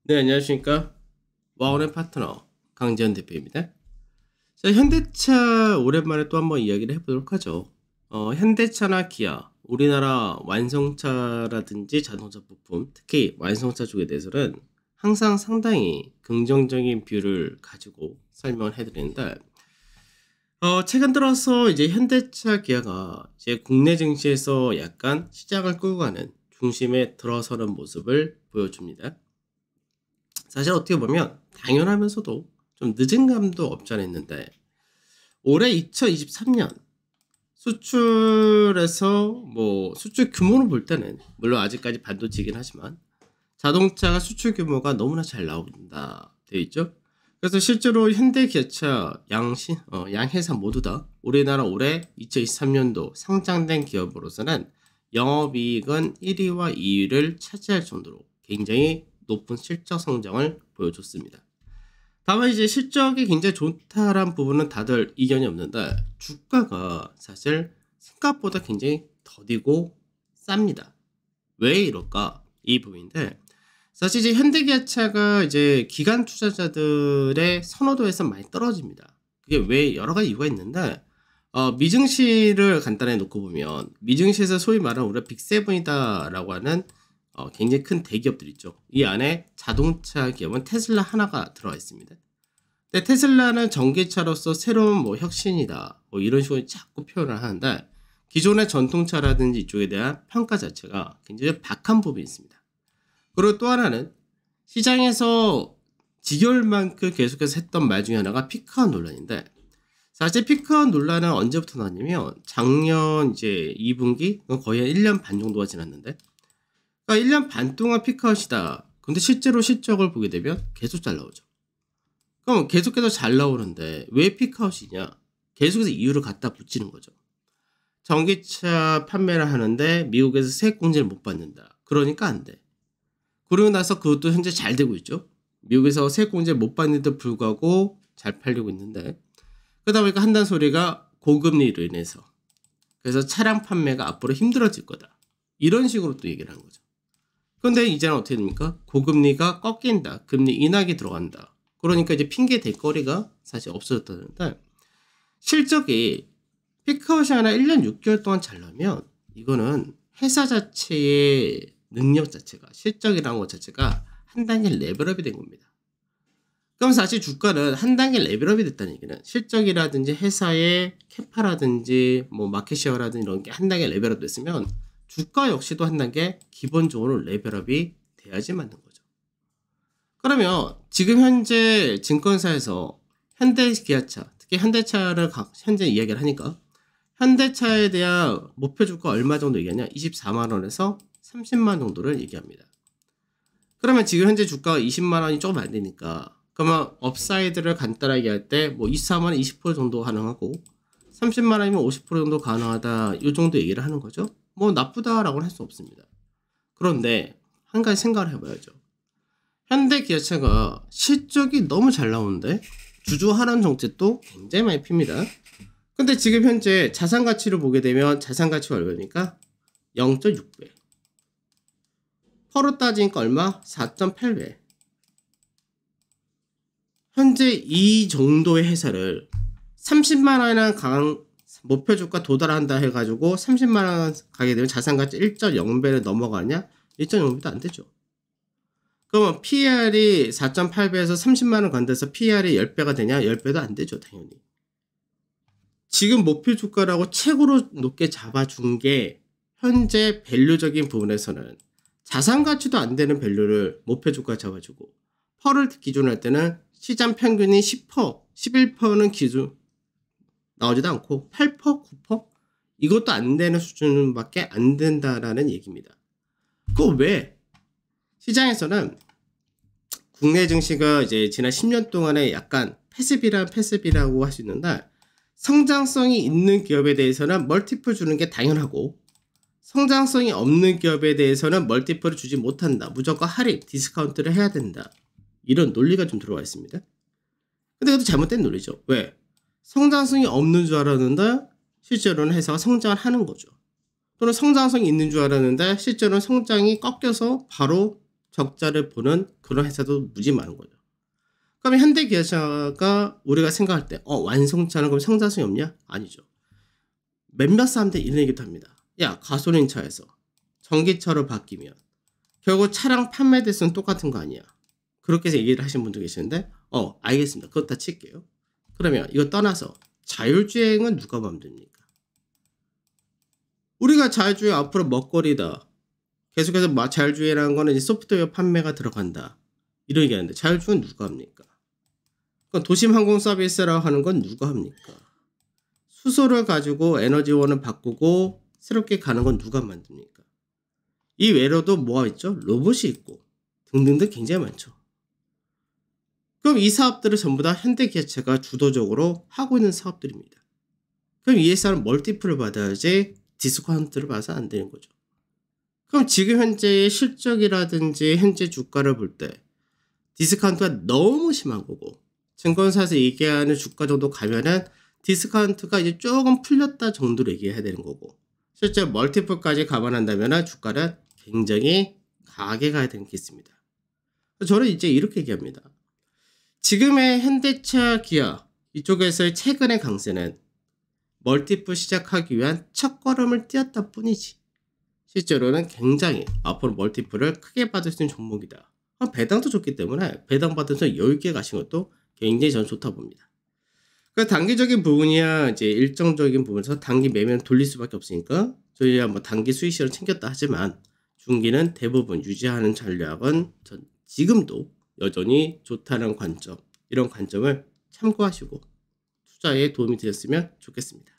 네, 안녕하십니까. 와운의 파트너 강지현 대표입니다. 자, 현대차 오랜만에 또 한번 이야기를 해보도록 하죠. 현대차나 기아, 우리나라 완성차라든지 자동차 부품, 특히 완성차 쪽에 대해서는 항상 상당히 긍정적인 뷰를 가지고 설명을 해드리는데, 최근 들어서 이제 현대차 기아가 이제 국내 증시에서 약간 시장을 끌고 가는 중심에 들어서는 모습을 보여줍니다. 사실 어떻게 보면 당연하면서도 좀 늦은 감도 없지 않아 있는데, 올해 2023년 수출에서 수출 규모를 볼 때는 물론 아직까지 반도체이긴 하지만 자동차가 수출 규모가 너무나 잘 나온다 되어 있죠. 그래서 실제로 현대 기아차 양 회사 모두 다 우리나라 올해 2023년도 상장된 기업으로서는 영업이익은 1위와 2위를 차지할 정도로 굉장히 높은 실적 성장을 보여줬습니다. 다만 이제 실적이 굉장히 좋다란 부분은 다들 이견이 없는데, 주가가 사실 생각보다 굉장히 더디고 쌉니다. 왜 이럴까? 이 부분인데, 사실 이제 현대기아차가 이제 기관 투자자들의 선호도에서 많이 떨어집니다. 그게 왜 여러 가지 이유가 있는데, 미증시를 간단히 놓고 보면 미증시에서 소위 말하는 우리가 빅세븐이다라고 하는 굉장히 큰 대기업들 있죠. 이 안에 자동차 기업은 테슬라 하나가 들어가 있습니다. 근데 테슬라는 전기차로서 새로운 혁신이다, 이런 식으로 자꾸 표현을 하는데, 기존의 전통차라든지 이쪽에 대한 평가 자체가 굉장히 박한 부분이 있습니다. 그리고 또 하나는 시장에서 지겨울만큼 계속해서 했던 말 중에 하나가 피크아웃 논란인데, 사실 피크아웃 논란은 언제부터 나왔냐면 작년 이제 2분기 거의 한 1년 반 정도가 지났는데, 그러니까 1년 반 동안 피크아웃이다. 근데 실제로 실적을 보게 되면 계속 잘 나오죠. 그럼 계속해서 잘 나오는데 왜 피크아웃이냐? 계속해서 이유를 갖다 붙이는 거죠. 전기차 판매를 하는데 미국에서 세액공제를 못 받는다. 그러니까 안 돼. 그러고 나서 그것도 현재 잘 되고 있죠. 미국에서 세액공제를 못 받는데도 불구하고 잘 팔리고 있는데, 그러다 보니까 한다는 소리가 고금리로 인해서, 그래서 차량 판매가 앞으로 힘들어질 거다. 이런 식으로 또 얘기를 하는 거죠. 그런데 이제는 어떻게 됩니까? 고금리가 꺾인다. 금리 인하기 들어간다. 그러니까 이제 핑계 댈 거리가 사실 없어졌다는데, 실적이 피크아웃이 하나 1년 6개월 동안 잘 나면 이거는 회사 자체의 능력 자체가, 실적이라는 것 자체가 한 단계 레벨업이 된 겁니다. 그럼 사실 주가는 한 단계 레벨업이 됐다는 얘기는 실적이라든지 회사의 캐파라든지 마켓시어라든지 이런 게 한 단계 레벨업 됐으면 주가 역시도 한 단계 기본적으로 레벨업이 돼야지 맞는 거죠. 그러면 지금 현재 증권사에서 현대기아차, 특히 현대차를 현재 이야기를 하니까 현대차에 대한 목표 주가 얼마 정도 얘기하냐? 24만원에서 30만 정도를 얘기합니다. 그러면 지금 현재 주가가 20만원이 조금 안 되니까, 그러면 업사이드를 간단하게 할 때 24만원 20% 정도 가능하고 30만원이면 50% 정도 가능하다, 이 정도 얘기를 하는 거죠. 나쁘다라고는 할 수 없습니다. 그런데 한 가지 생각을 해봐야죠. 현대기아차가 실적이 너무 잘 나오는데 주주 환원 정책도 굉장히 많이 핍니다. 근데 지금 현재 자산 가치를 보게 되면 자산 가치가 얼마입니까? 0.6배. 퍼로 따지니까 얼마? 4.8배. 현재 이 정도의 회사를 30만원이나 목표 주가 도달한다 해가지고 30만원 가게 되면 자산가치 1.0배를 넘어가냐? 1.0배도 안 되죠. 그러면 PER이 4.8배에서 30만원 간다해서 PER이 10배가 되냐? 10배도 안 되죠, 당연히. 지금 목표 주가라고 최고로 높게 잡아준 게 현재 밸류적인 부분에서는 자산가치도 안 되는 밸류를 목표 주가 잡아주고, 퍼를 기준으로 할 때는 시장 평균이 10%, 11%는 기준 나오지도 않고 8%, 9% 이것도 안 되는 수준밖에 안 된다라는 얘기입니다. 그거 왜? 시장에서는 국내 증시가 이제 지난 10년 동안에 약간 패시비라고 할 수 있는데, 성장성이 있는 기업에 대해서는 멀티플 주는 게 당연하고, 성장성이 없는 기업에 대해서는 멀티플을 주지 못한다. 무조건 할인, 디스카운트를 해야 된다. 이런 논리가 좀 들어와 있습니다. 근데 그것도 잘못된 논리죠. 왜? 성장성이 없는 줄 알았는데 실제로는 회사가 성장을 하는 거죠. 또는 성장성이 있는 줄 알았는데 실제로는 성장이 꺾여서 바로 적자를 보는 그런 회사도 무지 많은 거죠. 그럼 현대기아차가 우리가 생각할 때 완성치 않은 그럼 성장성이 없냐? 아니죠. 몇몇 사람들이 이런 얘기도 합니다. 야, 가솔린 차에서 전기차로 바뀌면 결국 차량 판매 대수는 똑같은 거 아니야. 그렇게 해서 얘기를 하신 분도 계시는데 알겠습니다. 그것 다 칠게요. 그러면 이거 떠나서 자율주행은 누가 만듭니까? 우리가 자율주행 앞으로 먹거리다. 계속해서 자율주행이라는 거는 이제 소프트웨어 판매가 들어간다. 이런 얘기하는데 자율주행은 누가 합니까? 그럼 도심 항공 서비스라고 하는 건 누가 합니까? 수소를 가지고 에너지원을 바꾸고 새롭게 가는 건 누가 만듭니까? 이 외로도 뭐가 있죠? 로봇이 있고 등등등 굉장히 많죠. 그럼 이 사업들을 전부 다 현대기아차가 주도적으로 하고 있는 사업들입니다. 그럼 이 회사는 멀티플을 받아야지 디스카운트를 받아서 안 되는 거죠. 그럼 지금 현재의 실적이라든지 현재 주가를 볼 때 디스카운트가 너무 심한 거고 증권사에서 얘기하는 주가 정도 가면은 디스카운트가 이제 조금 풀렸다 정도로 얘기해야 되는 거고 실제 멀티플까지 감안한다면 주가는 굉장히 강하게 가야 되는 게 있습니다. 저는 이제 이렇게 얘기합니다. 지금의 현대차, 기아 이쪽에서의 최근의 강세는 멀티플 시작하기 위한 첫걸음을 띄었다 뿐이지 실제로는 굉장히 앞으로 멀티플을 크게 받을 수 있는 종목이다. 배당도 좋기 때문에 배당 받으면서 여유 있게 가신 것도 굉장히 저는 좋다 봅니다. 그 단기적인 부분이야 이제 일정적인 부분에서 단기 매매는 돌릴 수밖에 없으니까 저희야 뭐 단기 수익실을 챙겼다 하지만 중기는 대부분 유지하는 전략은 전 지금도 여전히 좋다는 관점, 이런 관점을 참고하시고 투자에 도움이 되었으면 좋겠습니다.